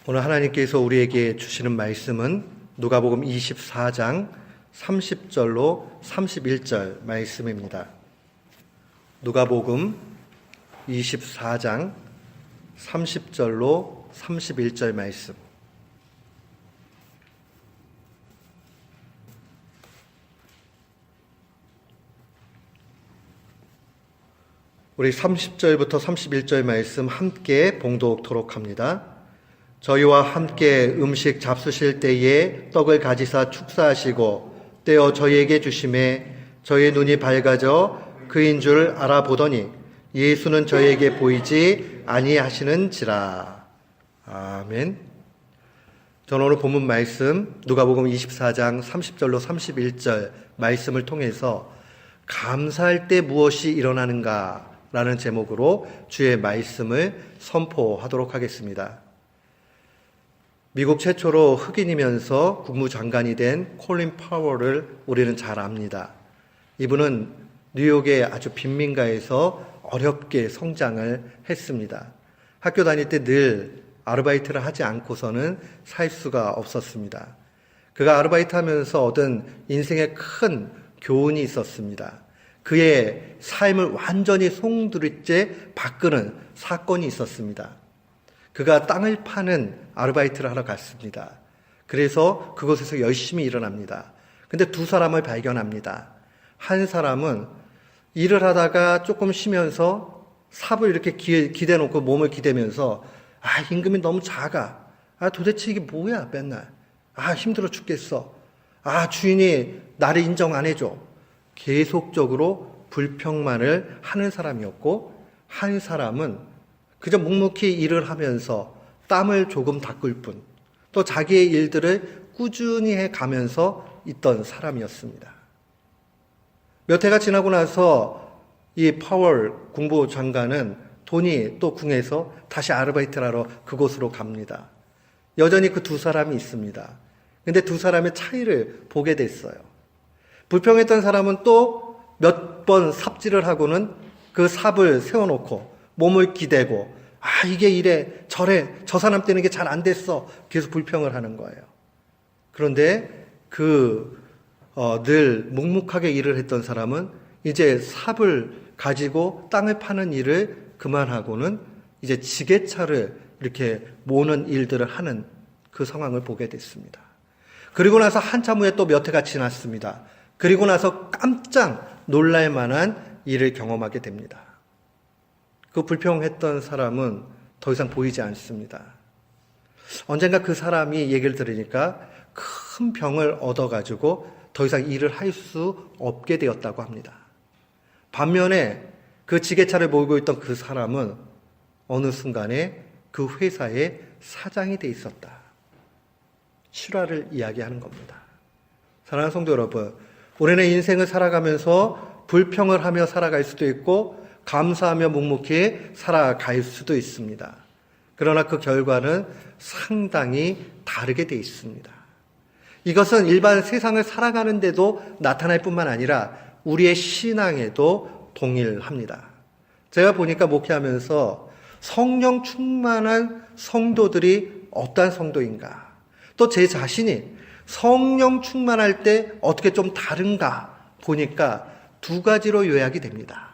오늘 하나님께서 우리에게 주시는 말씀은 누가복음 24장 30절로 31절 말씀입니다. 누가복음 24장 30절로 31절 말씀. 우리 30절부터 31절 말씀 함께 봉독토록 합니다. 저희와 함께 음식 잡수실 때에 떡을 가지사 축사하시고 떼어 저희에게 주심에 저희의 눈이 밝아져 그인 줄 알아보더니 예수는 저희에게 보이지 아니하시는지라. 아멘. 저는 오늘 본문 말씀 누가복음 24장 30절로 31절 말씀을 통해서 감사할 때 무엇이 일어나는가 라는 제목으로 주의 말씀을 선포하도록 하겠습니다. 미국 최초로 흑인이면서 국무장관이 된 콜린 파월을 우리는 잘 압니다. 이분은 뉴욕의 아주 빈민가에서 어렵게 성장을 했습니다. 학교 다닐 때 늘 아르바이트를 하지 않고서는 살 수가 없었습니다. 그가 아르바이트 하면서 얻은 인생의 큰 교훈이 있었습니다. 그의 삶을 완전히 송두리째 바꾸는 사건이 있었습니다. 그가 땅을 파는 아르바이트를 하러 갔습니다. 그래서 그곳에서 열심히 일어납니다. 근데 두 사람을 발견합니다. 한 사람은 일을 하다가 조금 쉬면서 삽을 이렇게 기대놓고 몸을 기대면서 임금이 너무 작아. 도대체 이게 뭐야 맨날. 힘들어 죽겠어. 주인이 나를 인정 안 해줘. 계속적으로 불평만을 하는 사람이었고, 한 사람은 그저 묵묵히 일을 하면서 땀을 조금 닦을 뿐, 또 자기의 일들을 꾸준히 해가면서 있던 사람이었습니다. 몇 해가 지나고 나서 이 파월 국무장관은 돈이 또 궁해서 다시 아르바이트를 하러 그곳으로 갑니다. 여전히 그 두 사람이 있습니다. 근데 두 사람의 차이를 보게 됐어요. 불평했던 사람은 또 몇 번 삽질을 하고는 그 삽을 세워놓고 몸을 기대고 이게 이래 저래 저 사람 때는 이게 잘 안 됐어 계속 불평을 하는 거예요. 그런데 늘 묵묵하게 일을 했던 사람은 이제 삽을 가지고 땅을 파는 일을 그만하고는 이제 지게차를 이렇게 모는 일들을 하는 그 상황을 보게 됐습니다. 그리고 나서 한참 후에 또 몇 해가 지났습니다. 그리고 나서 깜짝 놀랄 만한 일을 경험하게 됩니다. 그 불평했던 사람은 더 이상 보이지 않습니다. 언젠가 그 사람이 얘기를 들으니까 큰 병을 얻어가지고 더 이상 일을 할 수 없게 되었다고 합니다. 반면에 그 지게차를 몰고 있던 그 사람은 어느 순간에 그 회사의 사장이 돼 있었다. 실화를 이야기하는 겁니다. 사랑하는 성도 여러분, 우리는 인생을 살아가면서 불평을 하며 살아갈 수도 있고 감사하며 묵묵히 살아갈 수도 있습니다. 그러나 그 결과는 상당히 다르게 돼 있습니다. 이것은 일반 세상을 살아가는데도 나타날 뿐만 아니라 우리의 신앙에도 동일합니다. 제가 보니까 목회하면서 성령 충만한 성도들이 어떠한 성도인가, 또 제 자신이 성령 충만할 때 어떻게 좀 다른가 보니까 두 가지로 요약이 됩니다.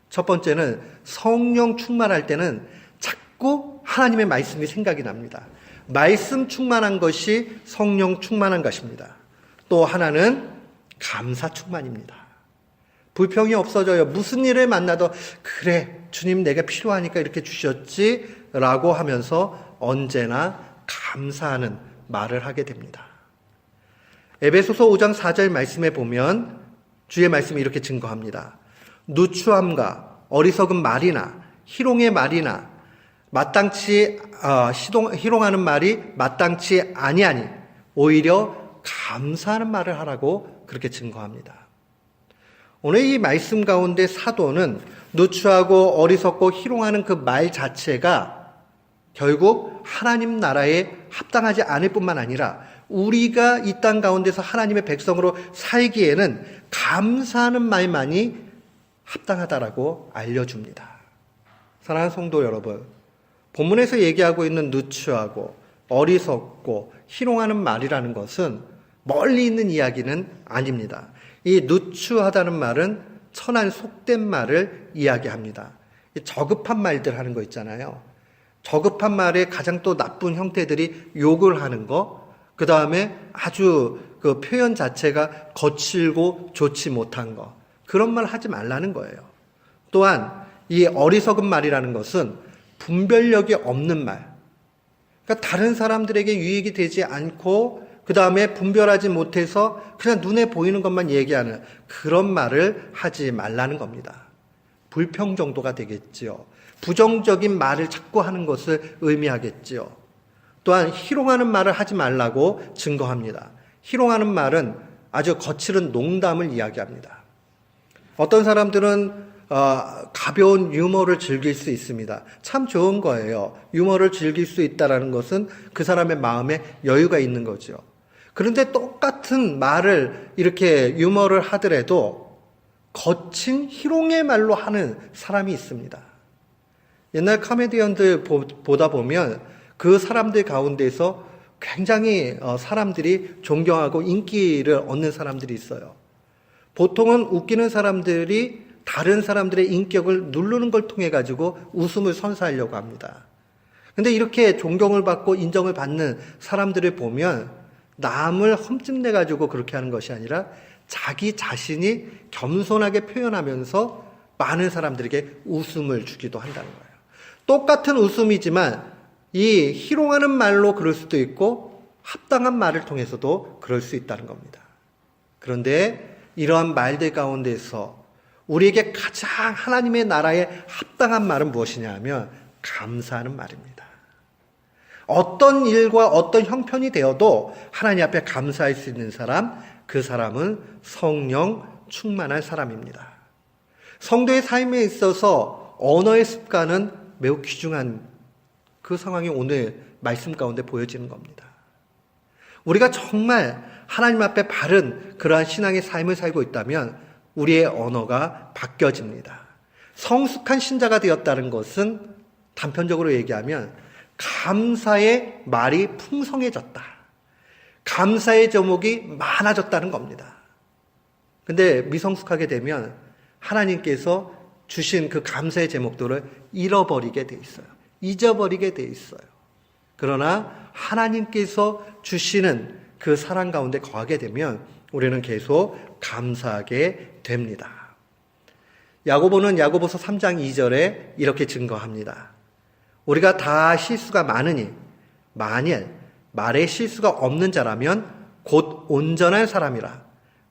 첫 번째는 성령 충만할 때는 자꾸 하나님의 말씀이 생각이 납니다. 말씀 충만한 것이 성령 충만한 것입니다. 또 하나는 감사 충만입니다. 불평이 없어져요. 무슨 일을 만나도 그래 주님 내가 필요하니까 이렇게 주셨지 라고 하면서 언제나 감사하는 말을 하게 됩니다. 에베소서 5장 4절 말씀에 보면 주의 말씀이 이렇게 증거합니다. 누추함과 어리석은 말이나 희롱의 말이나 희롱하는 말이 마땅치 아니하니 오히려 감사하는 말을 하라고 그렇게 증거합니다. 오늘 이 말씀 가운데 사도는 누추하고 어리석고 희롱하는 그 말 자체가 결국 하나님 나라에 합당하지 않을 뿐만 아니라 우리가 이 땅 가운데서 하나님의 백성으로 살기에는 감사하는 말만이 합당하다라고 알려줍니다. 사랑하는 성도 여러분, 본문에서 얘기하고 있는 누추하고 어리석고 희롱하는 말이라는 것은 멀리 있는 이야기는 아닙니다. 이 누추하다는 말은 천한 속된 말을 이야기합니다. 저급한 말들 하는 거 있잖아요. 저급한 말의 가장 또 나쁜 형태들이 욕을 하는 거, 그 다음에 아주 그 표현 자체가 거칠고 좋지 못한 거, 그런 말 하지 말라는 거예요. 또한 이 어리석은 말이라는 것은 분별력이 없는 말, 그러니까 다른 사람들에게 유익이 되지 않고 그 다음에 분별하지 못해서 그냥 눈에 보이는 것만 얘기하는 그런 말을 하지 말라는 겁니다. 불평 정도가 되겠지요. 부정적인 말을 자꾸 하는 것을 의미하겠지요. 또한 희롱하는 말을 하지 말라고 증거합니다. 희롱하는 말은 아주 거칠은 농담을 이야기합니다. 어떤 사람들은 가벼운 유머를 즐길 수 있습니다. 참 좋은 거예요. 유머를 즐길 수 있다는 것은 그 사람의 마음에 여유가 있는 거죠. 그런데 똑같은 말을 이렇게 유머를 하더라도 거친 희롱의 말로 하는 사람이 있습니다. 옛날 코미디언들 보다 보면 그 사람들 가운데서 굉장히 사람들이 존경하고 인기를 얻는 사람들이 있어요. 보통은 웃기는 사람들이 다른 사람들의 인격을 누르는 걸 통해 가지고 웃음을 선사하려고 합니다. 근데 이렇게 존경을 받고 인정을 받는 사람들을 보면 남을 험집내 가지고 그렇게 하는 것이 아니라 자기 자신이 겸손하게 표현하면서 많은 사람들에게 웃음을 주기도 한다는 거예요. 똑같은 웃음이지만 이 희롱하는 말로 그럴 수도 있고 합당한 말을 통해서도 그럴 수 있다는 겁니다. 그런데 이러한 말들 가운데서 우리에게 가장 하나님의 나라에 합당한 말은 무엇이냐 하면 감사하는 말입니다. 어떤 일과 어떤 형편이 되어도 하나님 앞에 감사할 수 있는 사람, 그 사람은 성령 충만한 사람입니다. 성도의 삶에 있어서 언어의 습관은 매우 귀중한 그 상황이 오늘 말씀 가운데 보여지는 겁니다. 우리가 정말 하나님 앞에 바른 그러한 신앙의 삶을 살고 있다면 우리의 언어가 바뀌어집니다. 성숙한 신자가 되었다는 것은 단편적으로 얘기하면 감사의 말이 풍성해졌다. 감사의 제목이 많아졌다는 겁니다. 근데 미성숙하게 되면 하나님께서 주신 그 감사의 제목들을 잃어버리게 돼 있어요. 잊어버리게 돼 있어요. 그러나 하나님께서 주시는 그 사랑 가운데 거하게 되면 우리는 계속 감사하게 됩니다. 야고보는 야고보서 3장 2절에 이렇게 증거합니다. 우리가 다 실수가 많으니 만일 말에 실수가 없는 자라면 곧 온전한 사람이라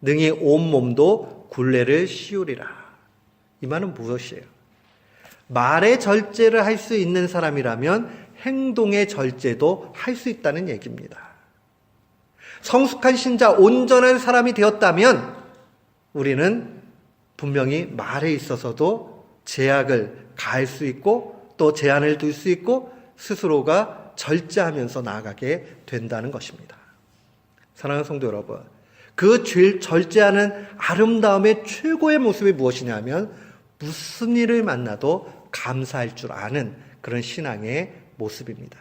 능히 온 몸도 굴레를 씌우리라. 이 말은 무엇이에요? 말의 절제를 할 수 있는 사람이라면 행동의 절제도 할 수 있다는 얘기입니다. 성숙한 신자, 온전한 사람이 되었다면 우리는 분명히 말에 있어서도 제약을 가할 수 있고 또 제한을 둘 수 있고 스스로가 절제하면서 나아가게 된다는 것입니다. 사랑하는 성도 여러분, 그 절제하는 아름다움의 최고의 모습이 무엇이냐면 무슨 일을 만나도 감사할 줄 아는 그런 신앙의 모습입니다.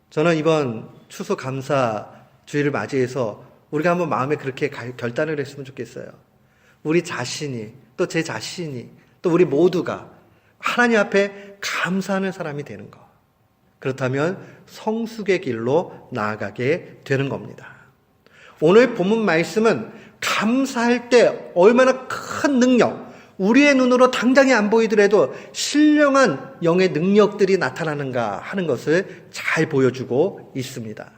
저는 이번 추수감사주의를 맞이해서 우리가 한번 마음에 그렇게 결단을 했으면 좋겠어요. 우리 자신이 또 제 자신이 또 우리 모두가 하나님 앞에 감사하는 사람이 되는 것. 그렇다면 성숙의 길로 나아가게 되는 겁니다. 오늘 본문 말씀은 감사할 때 얼마나 큰 능력, 우리의 눈으로 당장에 안 보이더라도 신령한 영의 능력들이 나타나는가 하는 것을 잘 보여주고 있습니다.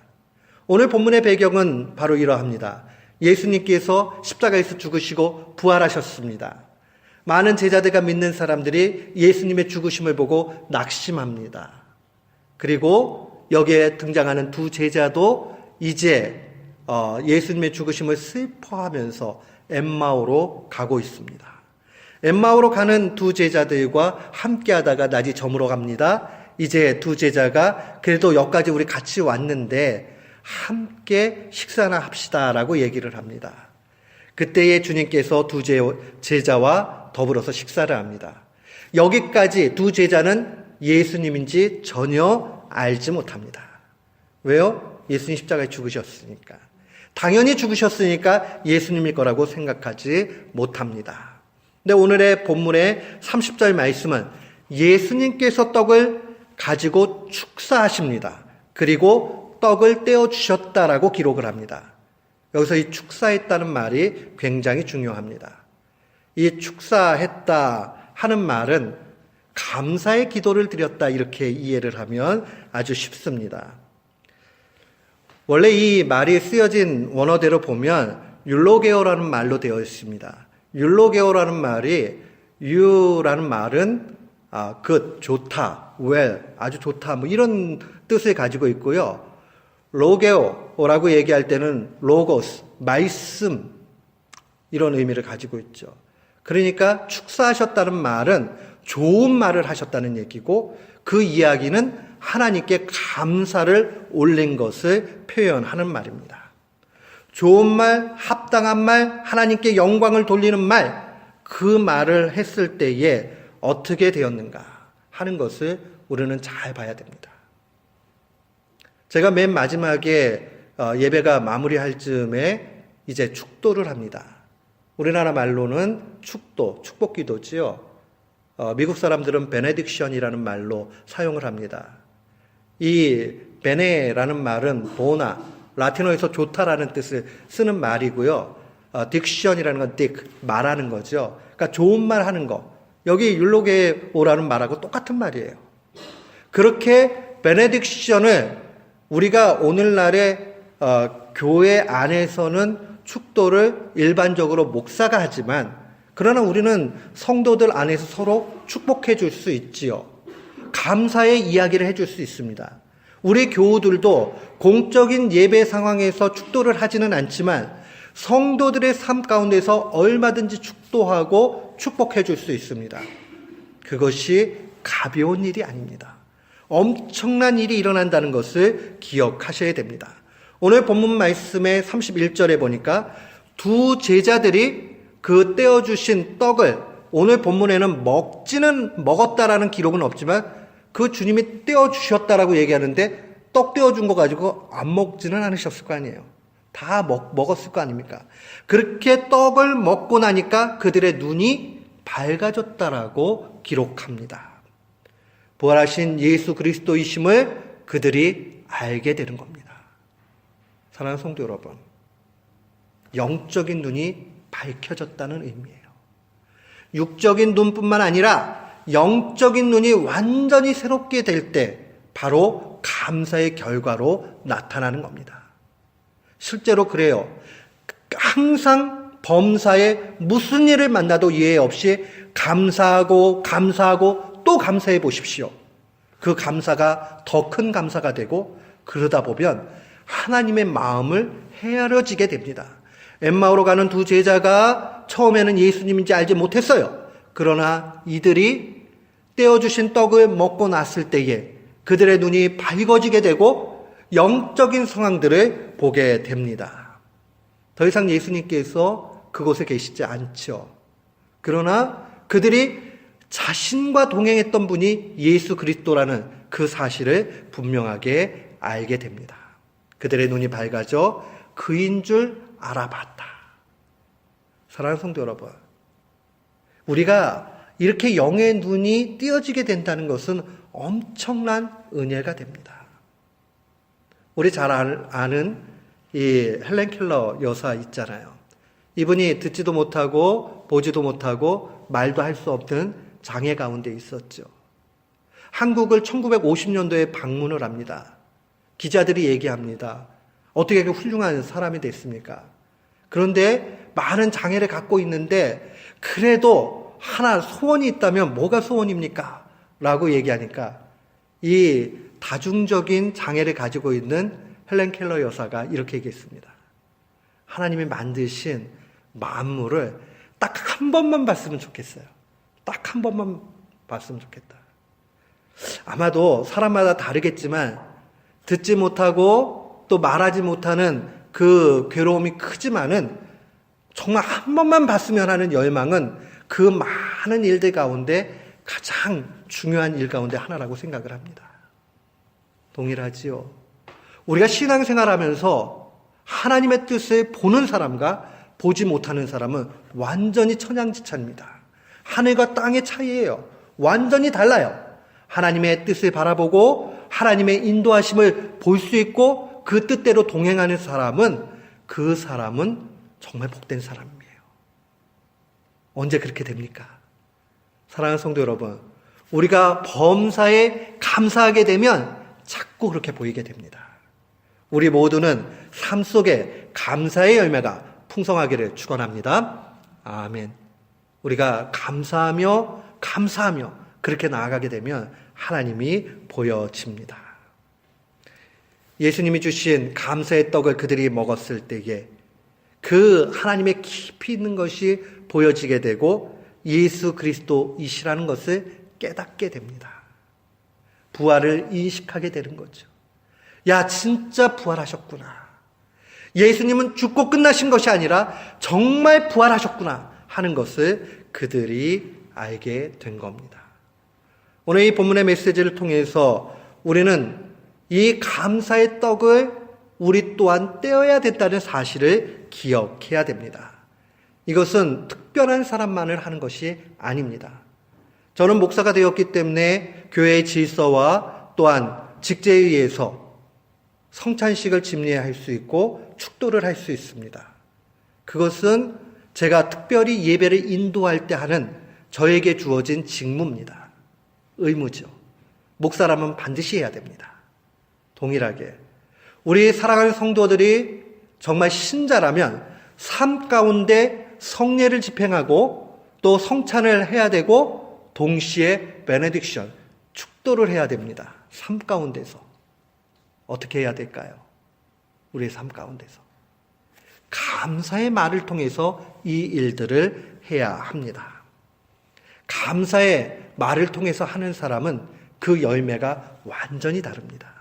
오늘 본문의 배경은 바로 이러합니다. 예수님께서 십자가에서 죽으시고 부활하셨습니다. 많은 제자들과 믿는 사람들이 예수님의 죽으심을 보고 낙심합니다. 그리고 여기에 등장하는 두 제자도 이제 예수님의 죽으심을 슬퍼하면서 엠마오로 가고 있습니다. 엠마오로 가는 두 제자들과 함께 하다가 낮이 저물어 갑니다. 이제 두 제자가 그래도 여기까지 우리 같이 왔는데 함께 식사나 합시다라고 얘기를 합니다. 그때에 주님께서 두 제자와 더불어서 식사를 합니다. 여기까지 두 제자는 예수님인지 전혀 알지 못합니다. 왜요? 예수님 십자가에 죽으셨으니까. 당연히 죽으셨으니까 예수님일 거라고 생각하지 못합니다. 근데 오늘의 본문의 30절 말씀은 예수님께서 떡을 가지고 축사하십니다. 그리고 떡을 떼어주셨다라고 기록을 합니다. 여기서 이 축사했다는 말이 굉장히 중요합니다. 이 축사했다 하는 말은 감사의 기도를 드렸다 이렇게 이해를 하면 아주 쉽습니다. 원래 이 말이 쓰여진 원어대로 보면 율로게오라는 말로 되어 있습니다. 율로게오라는 말이 유라는 말은 good, 좋다, well, 아주 좋다 뭐 이런 뜻을 가지고 있고요. 로게오라고 얘기할 때는 로고스, 말씀 이런 의미를 가지고 있죠. 그러니까 축사하셨다는 말은 좋은 말을 하셨다는 얘기고 그 이야기는 하나님께 감사를 올린 것을 표현하는 말입니다. 좋은 말, 합당한 말, 하나님께 영광을 돌리는 말, 그 말을 했을 때에 어떻게 되었는가 하는 것을 우리는 잘 봐야 됩니다. 제가 맨 마지막에 예배가 마무리할 즈음에 이제 축도를 합니다. 우리나라 말로는 축도, 축복기도지요. 미국 사람들은 베네딕션이라는 말로 사용을 합니다. 이 베네라는 말은 보나, 라틴어에서 좋다라는 뜻을 쓰는 말이고요. 딕션이라는 건 딕, 말하는 거죠. 그러니까 좋은 말 하는 거. 여기 율로게오라는 말하고 똑같은 말이에요. 그렇게 베네딕션을 우리가 오늘날의 교회 안에서는 축도를 일반적으로 목사가 하지만 그러나 우리는 성도들 안에서 서로 축복해 줄 수 있지요. 감사의 이야기를 해줄 수 있습니다. 우리 교우들도 공적인 예배 상황에서 축도를 하지는 않지만 성도들의 삶 가운데서 얼마든지 축도하고 축복해 줄 수 있습니다. 그것이 가벼운 일이 아닙니다. 엄청난 일이 일어난다는 것을 기억하셔야 됩니다. 오늘 본문 말씀의 31절에 보니까 두 제자들이 그 떼어주신 떡을 오늘 본문에는 먹었다라는 기록은 없지만 그 주님이 떼어주셨다라고 얘기하는데 떡 떼어준 거 가지고 안 먹지는 않으셨을 거 아니에요. 다 먹었을 거 아닙니까? 그렇게 떡을 먹고 나니까 그들의 눈이 밝아졌다라고 기록합니다. 부활하신 예수 그리스도이심을 그들이 알게 되는 겁니다. 사랑하는 성도 여러분, 영적인 눈이 밝혀졌다는 의미예요. 육적인 눈뿐만 아니라 영적인 눈이 완전히 새롭게 될 때 바로 감사의 결과로 나타나는 겁니다. 실제로 그래요. 항상 범사에 무슨 일을 만나도 예외 없이 감사하고 또 감사해 보십시오. 그 감사가 더 큰 감사가 되고 그러다 보면 하나님의 마음을 헤아려지게 됩니다. 엠마오로 가는 두 제자가 처음에는 예수님인지 알지 못했어요. 그러나 이들이 떼어주신 떡을 먹고 났을 때에 그들의 눈이 밝아지게 되고 영적인 상황들을 보게 됩니다. 더 이상 예수님께서 그곳에 계시지 않죠. 그러나 그들이 자신과 동행했던 분이 예수 그리스도라는 그 사실을 분명하게 알게 됩니다. 그들의 눈이 밝아져 그인 줄 알아봤다. 사랑하는 성도 여러분, 우리가 이렇게 영의 눈이 띄어지게 된다는 것은 엄청난 은혜가 됩니다. 우리 잘 아는 이 헬렌 켈러 여사 있잖아요. 이분이 듣지도 못하고 보지도 못하고 말도 할 수 없는 장애 가운데 있었죠. 한국을 1950년도에 방문을 합니다. 기자들이 얘기합니다. 어떻게 그렇게 훌륭한 사람이 됐습니까? 그런데 많은 장애를 갖고 있는데 그래도 하나 소원이 있다면 뭐가 소원입니까? 라고 얘기하니까 이 다중적인 장애를 가지고 있는 헬렌 켈러 여사가 이렇게 얘기했습니다. 하나님이 만드신 만물을 딱 한 번만 봤으면 좋겠어요. 딱 한 번만 봤으면 좋겠다. 아마도 사람마다 다르겠지만 듣지 못하고 또 말하지 못하는 그 괴로움이 크지만은 정말 한 번만 봤으면 하는 열망은 그 많은 일들 가운데 가장 중요한 일 가운데 하나라고 생각을 합니다. 동일하지요. 우리가 신앙생활하면서 하나님의 뜻을 보는 사람과 보지 못하는 사람은 완전히 천양지차입니다. 하늘과 땅의 차이예요. 완전히 달라요. 하나님의 뜻을 바라보고 하나님의 인도하심을 볼 수 있고 그 뜻대로 동행하는 사람은 그 사람은 정말 복된 사람이에요. 언제 그렇게 됩니까? 사랑하는 성도 여러분, 우리가 범사에 감사하게 되면 자꾸 그렇게 보이게 됩니다. 우리 모두는 삶 속에 감사의 열매가 풍성하기를 축원합니다. 아멘. 우리가 감사하며 그렇게 나아가게 되면 하나님이 보여집니다. 예수님이 주신 감사의 떡을 그들이 먹었을 때에 그 하나님의 깊이 있는 것이 보여지게 되고 예수 그리스도이시라는 것을 깨닫게 됩니다. 부활을 인식하게 되는 거죠. 야, 진짜 부활하셨구나. 예수님은 죽고 끝나신 것이 아니라 정말 부활하셨구나 하는 것을 그들이 알게 된 겁니다. 오늘 이 본문의 메시지를 통해서 우리는 이 감사의 떡을 우리 또한 떼어야 됐다는 사실을 기억해야 됩니다. 이것은 특별한 사람만을 하는 것이 아닙니다. 저는 목사가 되었기 때문에 교회의 질서와 또한 직제에 의해서 성찬식을 집례할 수 있고 축도를 할 수 있습니다. 그것은 제가 특별히 예배를 인도할 때 하는 저에게 주어진 직무입니다. 의무죠. 목사라면 반드시 해야 됩니다. 동일하게 우리 사랑하는 성도들이 정말 신자라면 삶 가운데 성례를 집행하고 또 성찬을 해야 되고 동시에 베네딕션, 축도를 해야 됩니다. 삶 가운데서. 어떻게 해야 될까요? 우리의 삶 가운데서. 감사의 말을 통해서 이 일들을 해야 합니다. 감사의 말을 통해서 하는 사람은 그 열매가 완전히 다릅니다.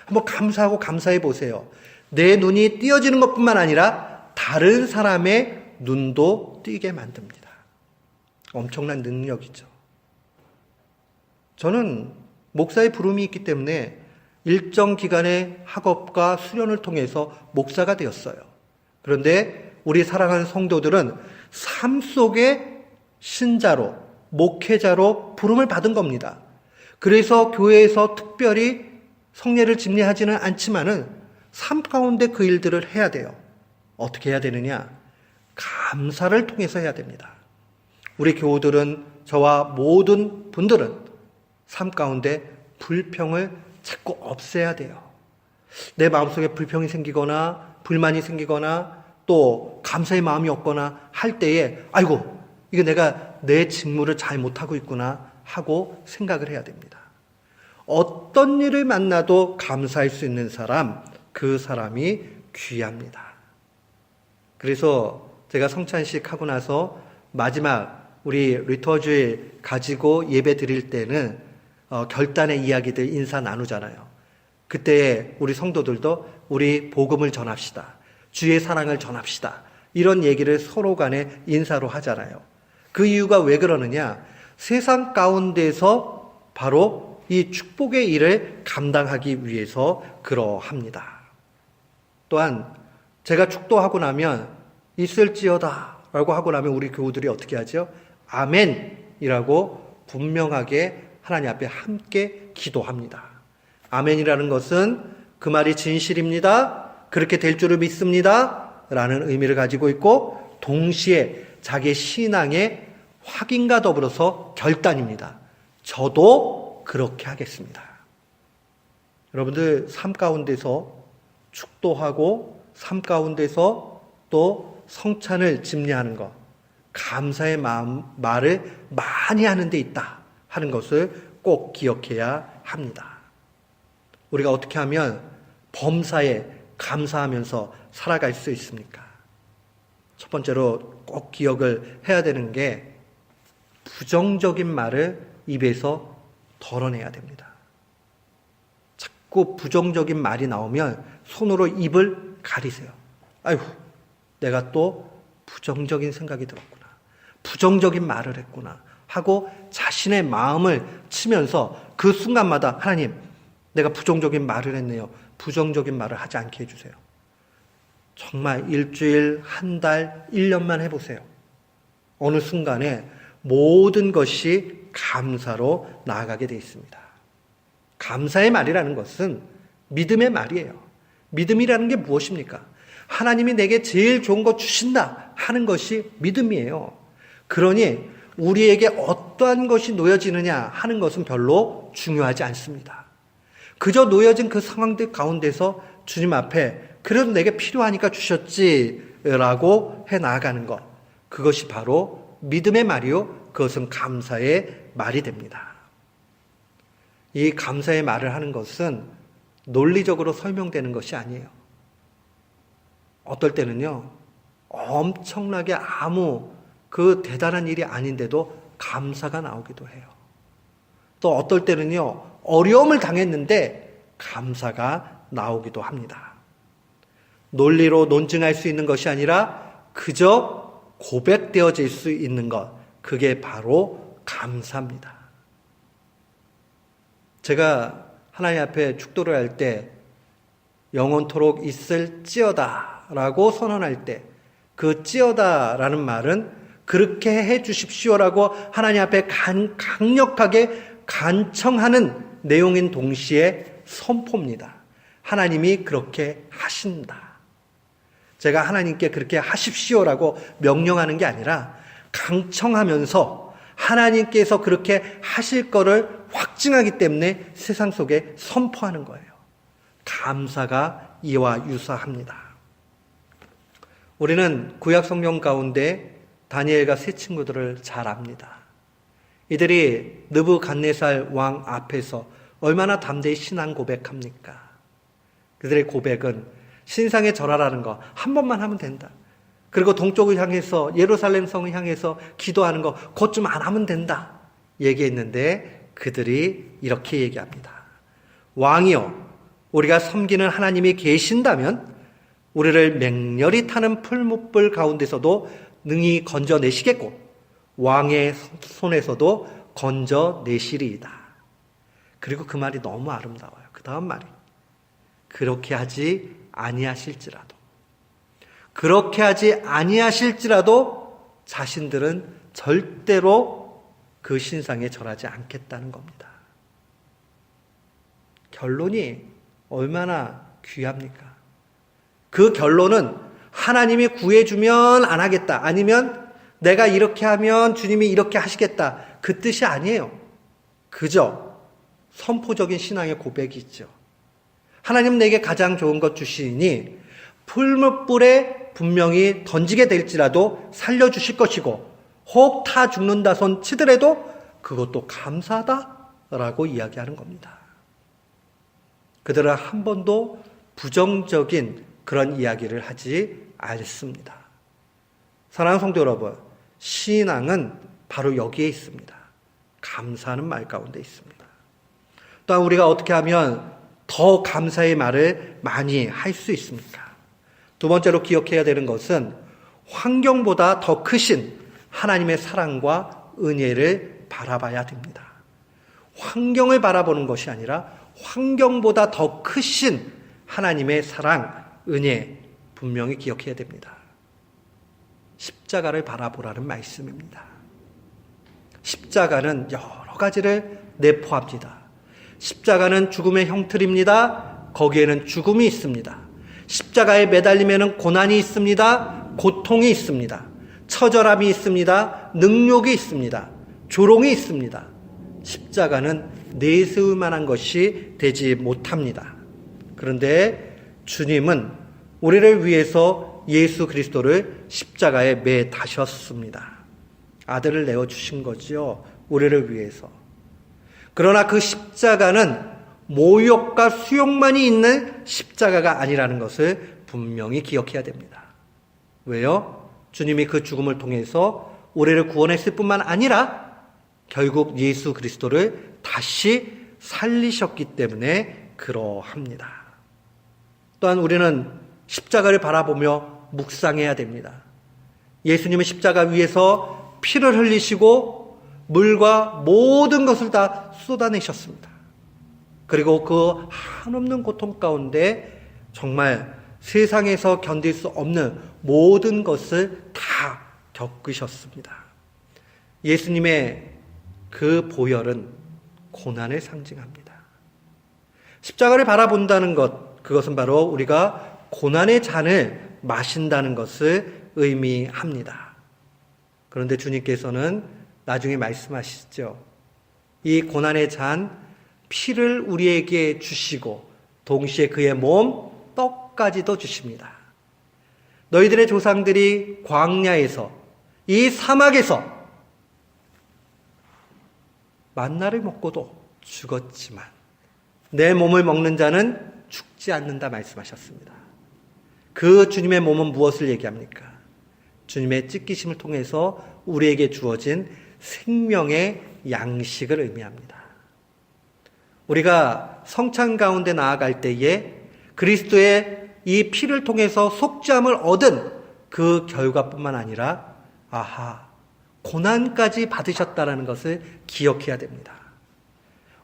한번 감사하고 감사해 보세요. 내 눈이 띄어지는 것뿐만 아니라 다른 사람의 눈도 띄게 만듭니다. 엄청난 능력이죠. 저는 목사의 부름이 있기 때문에 일정 기간의 학업과 수련을 통해서 목사가 되었어요. 그런데 우리 사랑하는 성도들은 삶 속에 신자로, 목회자로 부름을 받은 겁니다. 그래서 교회에서 특별히 성례를 집례하지는 않지만은 삶 가운데 그 일들을 해야 돼요. 어떻게 해야 되느냐? 감사를 통해서 해야 됩니다. 우리 교우들은, 저와 모든 분들은 삶 가운데 불평을 자꾸 없애야 돼요. 내 마음속에 불평이 생기거나 불만이 생기거나 또 감사의 마음이 없거나 할 때에 아이고, 이거 내가 내 직무를 잘 못하고 있구나 하고 생각을 해야 됩니다. 어떤 일을 만나도 감사할 수 있는 사람, 그 사람이 귀합니다. 그래서 제가 성찬식 하고 나서 마지막 우리 리터주일 가지고 예배 드릴 때는 결단의 이야기들 인사 나누잖아요. 그때 우리 성도들도 우리 복음을 전합시다. 주의 사랑을 전합시다. 이런 얘기를 서로 간에 인사로 하잖아요. 그 이유가 왜 그러느냐? 세상 가운데서 바로 이 축복의 일을 감당하기 위해서 그러합니다. 또한 제가 축도하고 나면 있을지어다 라고 하고 나면 우리 교우들이 어떻게 하죠? 아멘이라고 분명하게 하나님 앞에 함께 기도합니다. 아멘이라는 것은 그 말이 진실입니다. 그렇게 될 줄을 믿습니다. 라는 의미를 가지고 있고 동시에 자기의 신앙의 확인과 더불어서 결단입니다. 저도 그렇게 하겠습니다. 여러분들 삶 가운데서 축도하고 삶 가운데서 또 성찬을 집례하는 것, 감사의 말을 많이 하는 데 있다 하는 것을 꼭 기억해야 합니다. 우리가 어떻게 하면 범사에 감사하면서 살아갈 수 있습니까? 첫 번째로 꼭 기억을 해야 되는 게 부정적인 말을 입에서 덜어내야 됩니다. 자꾸 부정적인 말이 나오면 손으로 입을 가리세요. 아이고, 내가 또 부정적인 생각이 들었구나. 부정적인 말을 했구나. 하고 자신의 마음을 치면서 그 순간마다 하나님, 내가 부정적인 말을 했네요. 부정적인 말을 하지 않게 해주세요. 정말 일주일, 한 달, 1년만 해보세요. 어느 순간에 모든 것이 감사로 나아가게 되어 있습니다. 감사의 말이라는 것은 믿음의 말이에요. 믿음이라는 게 무엇입니까? 하나님이 내게 제일 좋은 거 주신다 하는 것이 믿음이에요. 그러니 우리에게 어떠한 것이 놓여지느냐 하는 것은 별로 중요하지 않습니다. 그저 놓여진 그 상황들 가운데서 주님 앞에 그래도 내게 필요하니까 주셨지라고 해 나아가는 것, 그것이 바로 믿음의 말이요, 그것은 감사의 말이 됩니다. 이 감사의 말을 하는 것은 논리적으로 설명되는 것이 아니에요. 어떨 때는요, 엄청나게 아무 그 대단한 일이 아닌데도 감사가 나오기도 해요. 또 어떨 때는요, 어려움을 당했는데 감사가 나오기도 합니다. 논리로 논증할 수 있는 것이 아니라 그저 고백되어질 수 있는 것, 그게 바로 감사입니다. 제가 하나님 앞에 축도를 할 때 영원토록 있을지어다 라고 선언할 때 그 찌어다라는 말은 그렇게 해 주십시오라고 하나님 앞에 강력하게 간청하는 내용인 동시에 선포입니다. 하나님이 그렇게 하신다. 제가 하나님께 그렇게 하십시오라고 명령하는 게 아니라 강청하면서 하나님께서 그렇게 하실 거를 확증하기 때문에 세상 속에 선포하는 거예요. 감사가 이와 유사합니다. 우리는 구약 성경 가운데 다니엘과 세 친구들을 잘 압니다. 이들이 느부갓네살 왕 앞에서 얼마나 담대히 신앙 고백합니까? 그들의 고백은 신상에 절하라는 거 한 번만 하면 된다. 그리고 동쪽을 향해서 예루살렘 성을 향해서 기도하는 거 그것 좀 안 하면 된다. 얘기했는데 그들이 이렇게 얘기합니다. 왕이여, 우리가 섬기는 하나님이 계신다면 우리를 맹렬히 타는 풀무불 가운데서도 능히 건져내시겠고 왕의 손에서도 건져내시리이다. 그리고 그 말이 너무 아름다워요. 그 다음 말이 그렇게 하지 아니하실지라도, 그렇게 하지 아니하실지라도 자신들은 절대로 그 신상에 절하지 않겠다는 겁니다. 결론이 얼마나 귀합니까? 그 결론은 하나님이 구해주면 안 하겠다, 아니면 내가 이렇게 하면 주님이 이렇게 하시겠다, 그 뜻이 아니에요. 그저 선포적인 신앙의 고백이 있죠. 하나님 내게 가장 좋은 것 주시니 풀무불에 분명히 던지게 될지라도 살려주실 것이고 혹 타 죽는다 손 치더라도 그것도 감사하다라고 이야기하는 겁니다. 그들은 한 번도 부정적인 그런 이야기를 하지 않습니다. 사랑하는 성도 여러분, 신앙은 바로 여기에 있습니다. 감사하는 말 가운데 있습니다. 또한 우리가 어떻게 하면 더 감사의 말을 많이 할 수 있습니까? 두 번째로 기억해야 되는 것은 환경보다 더 크신 하나님의 사랑과 은혜를 바라봐야 됩니다. 환경을 바라보는 것이 아니라 환경보다 더 크신 하나님의 사랑, 은혜 분명히 기억해야 됩니다. 십자가를 바라보라는 말씀입니다. 십자가는 여러 가지를 내포합니다. 십자가는 죽음의 형틀입니다. 거기에는 죽음이 있습니다. 십자가에 매달리면 고난이 있습니다. 고통이 있습니다. 처절함이 있습니다. 능욕이 있습니다. 조롱이 있습니다. 십자가는 내세울 만한 것이 되지 못합니다. 그런데 주님은 우리를 위해서 예수 그리스도를 십자가에 매다셨습니다. 아들을 내어주신 거죠. 우리를 위해서. 그러나 그 십자가는 모욕과 수욕만이 있는 십자가가 아니라는 것을 분명히 기억해야 됩니다. 왜요? 주님이 그 죽음을 통해서 우리를 구원했을 뿐만 아니라 결국 예수 그리스도를 다시 살리셨기 때문에 그러합니다. 또한 우리는 십자가를 바라보며 묵상해야 됩니다. 예수님은 십자가 위에서 피를 흘리시고 물과 모든 것을 다 쏟아내셨습니다. 그리고 그 한없는 고통 가운데 정말 세상에서 견딜 수 없는 모든 것을 다 겪으셨습니다. 예수님의 그 보혈은 고난을 상징합니다. 십자가를 바라본다는 것, 그것은 바로 우리가 고난의 잔을 마신다는 것을 의미합니다. 그런데 주님께서는 나중에 말씀하시죠. 이 고난의 잔, 피를 우리에게 주시고 동시에 그의 몸, 떡까지도 주십니다. 너희들의 조상들이 광야에서, 이 사막에서 만나를 먹고도 죽었지만 내 몸을 먹는 자는 죽지 않는다 말씀하셨습니다. 그 주님의 몸은 무엇을 얘기합니까? 주님의 찢기심을 통해서 우리에게 주어진 생명의 양식을 의미합니다. 우리가 성찬 가운데 나아갈 때에 그리스도의 이 피를 통해서 속죄함을 얻은 그 결과뿐만 아니라 고난까지 받으셨다는 것을 기억해야 됩니다.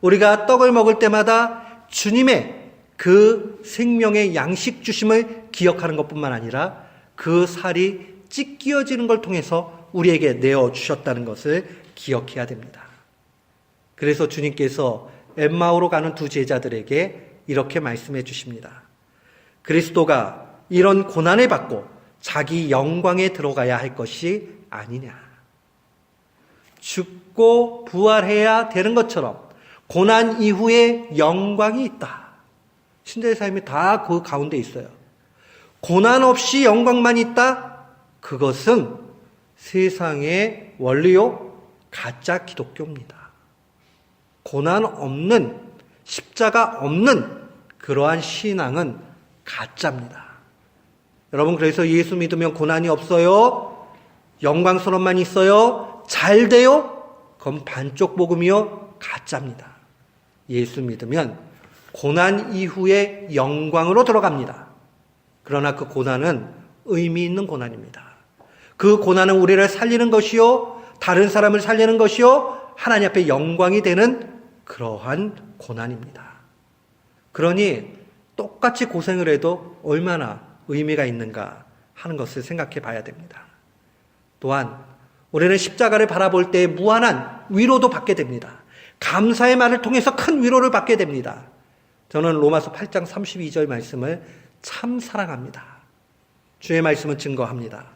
우리가 떡을 먹을 때마다 주님의 그 생명의 양식 주심을 기억하는 것뿐만 아니라 그 살이 찢겨지는 걸 통해서 우리에게 내어주셨다는 것을 기억해야 됩니다. 그래서 주님께서 엠마오로 가는 두 제자들에게 이렇게 말씀해 주십니다. 그리스도가 이런 고난을 받고 자기 영광에 들어가야 할 것이 아니냐. 죽고 부활해야 되는 것처럼 고난 이후에 영광이 있다. 신자의 삶이 다 그 가운데 있어요. 고난 없이 영광만 있다? 그것은 세상의 원리요, 가짜 기독교입니다. 고난 없는, 십자가 없는 그러한 신앙은 가짜입니다. 여러분, 그래서 예수 믿으면 고난이 없어요? 영광스러움만 있어요? 잘 돼요? 그건 반쪽 복음이요, 가짜입니다. 예수 믿으면 고난 이후에 영광으로 들어갑니다. 그러나 그 고난은 의미 있는 고난입니다. 그 고난은 우리를 살리는 것이요, 다른 사람을 살리는 것이요, 하나님 앞에 영광이 되는 그러한 고난입니다. 그러니 똑같이 고생을 해도 얼마나 의미가 있는가 하는 것을 생각해 봐야 됩니다. 또한 우리는 십자가를 바라볼 때 무한한 위로도 받게 됩니다. 감사의 말을 통해서 큰 위로를 받게 됩니다. 저는 로마서 8장 32절 말씀을 참 사랑합니다. 주의 말씀은 증거합니다.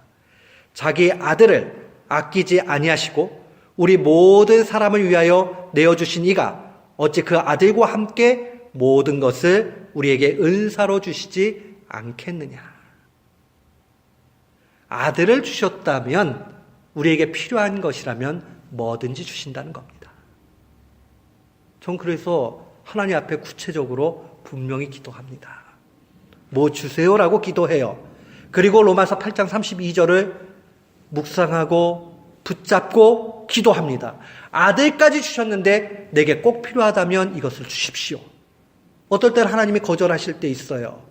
자기 아들을 아끼지 아니하시고 우리 모든 사람을 위하여 내어주신 이가 어찌 그 아들과 함께 모든 것을 우리에게 은사로 주시지 않겠느냐. 아들을 주셨다면 우리에게 필요한 것이라면 뭐든지 주신다는 겁니다. 전 그래서 하나님 앞에 구체적으로 분명히 기도합니다. 뭐 주세요라고 기도해요. 그리고 로마서 8장 32절을 묵상하고 붙잡고 기도합니다. 아들까지 주셨는데 내게 꼭 필요하다면 이것을 주십시오. 어떨 때는 하나님이 거절하실 때 있어요.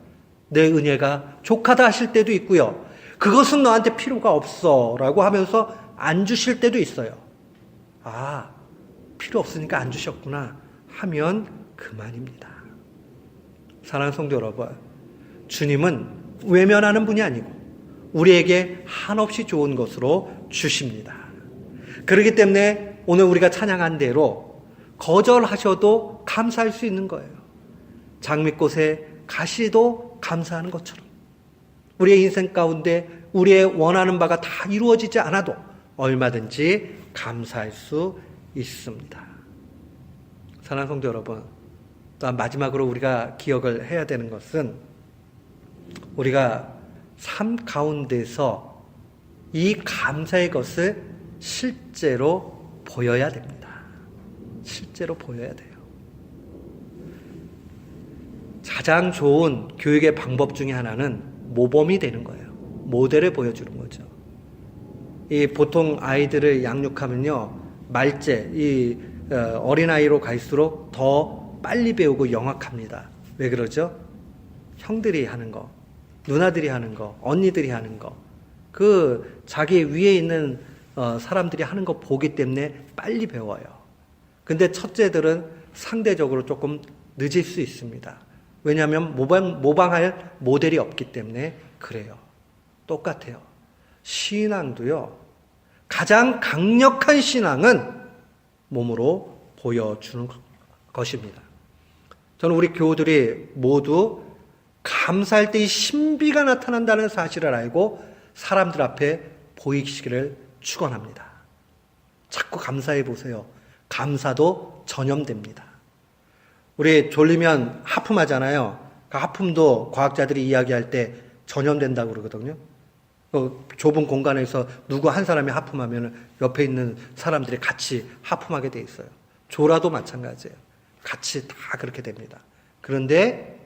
내 은혜가 족하다 하실 때도 있고요. 그것은 너한테 필요가 없어 라고 하면서 안 주실 때도 있어요. 필요 없으니까 안 주셨구나 하면 그만입니다. 사랑하는 성도 여러분, 주님은 외면하는 분이 아니고 우리에게 한없이 좋은 것으로 주십니다. 그렇기 때문에 오늘 우리가 찬양한 대로 거절하셔도 감사할 수 있는 거예요. 장미꽃에 가시도 감사하는 것처럼 우리의 인생 가운데 우리의 원하는 바가 다 이루어지지 않아도 얼마든지 감사할 수 있습니다. 사랑하는 성도 여러분, 또한 마지막으로 우리가 기억을 해야 되는 것은 우리가 삶 가운데서 이 감사의 것을 실제로 보여야 됩니다. 실제로 보여야 돼요. 가장 좋은 교육의 방법 중에 하나는 모범이 되는 거예요. 모델을 보여주는 거죠. 이 보통 아이들을 양육하면요, 말째, 어린아이로 갈수록 더 빨리 배우고 영악합니다. 왜 그러죠? 형들이 하는 거, 누나들이 하는 거, 언니들이 하는 거, 자기 위에 있는 사람들이 하는 거 보기 때문에 빨리 배워요. 근데 첫째들은 상대적으로 조금 늦을 수 있습니다. 왜냐하면 모방할 모델이 없기 때문에 그래요. 똑같아요. 신앙도요. 가장 강력한 신앙은 몸으로 보여주는 것입니다. 저는 우리 교우들이 모두 감사할 때 이 신비가 나타난다는 사실을 알고 사람들 앞에 보이시기를 축원합니다. 자꾸 감사해 보세요. 감사도 전염됩니다. 우리 졸리면 하품하잖아요. 그 하품도 과학자들이 이야기할 때 전염된다고 그러거든요. 좁은 공간에서 누구 한 사람이 하품하면 옆에 있는 사람들이 같이 하품하게 돼 있어요. 조라도 마찬가지예요. 같이 다 그렇게 됩니다. 그런데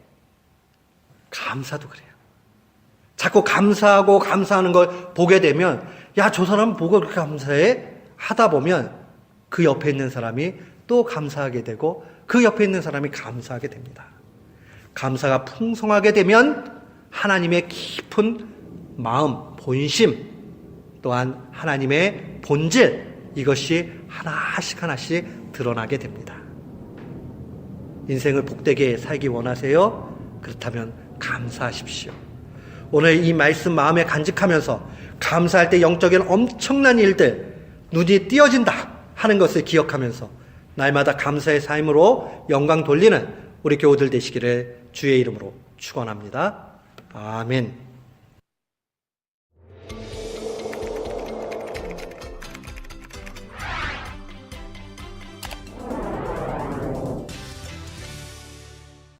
감사도 그래요. 자꾸 감사하고 감사하는 걸 보게 되면 야, 저 사람 보고 그렇게 감사해? 하다 보면 그 옆에 있는 사람이 또 감사하게 되고 그 옆에 있는 사람이 감사하게 됩니다. 감사가 풍성하게 되면 하나님의 깊은 마음, 본심, 또한 하나님의 본질, 이것이 하나씩 드러나게 됩니다. 인생을 복되게 살기 원하세요? 그렇다면 감사하십시오. 오늘 이 말씀 마음에 간직하면서 감사할 때 영적인 엄청난 일들, 눈이 띄어진다 하는 것을 기억하면서 날마다 감사의 삶으로 영광 돌리는 우리 교우들 되시기를 주의 이름으로 축원합니다. 아멘.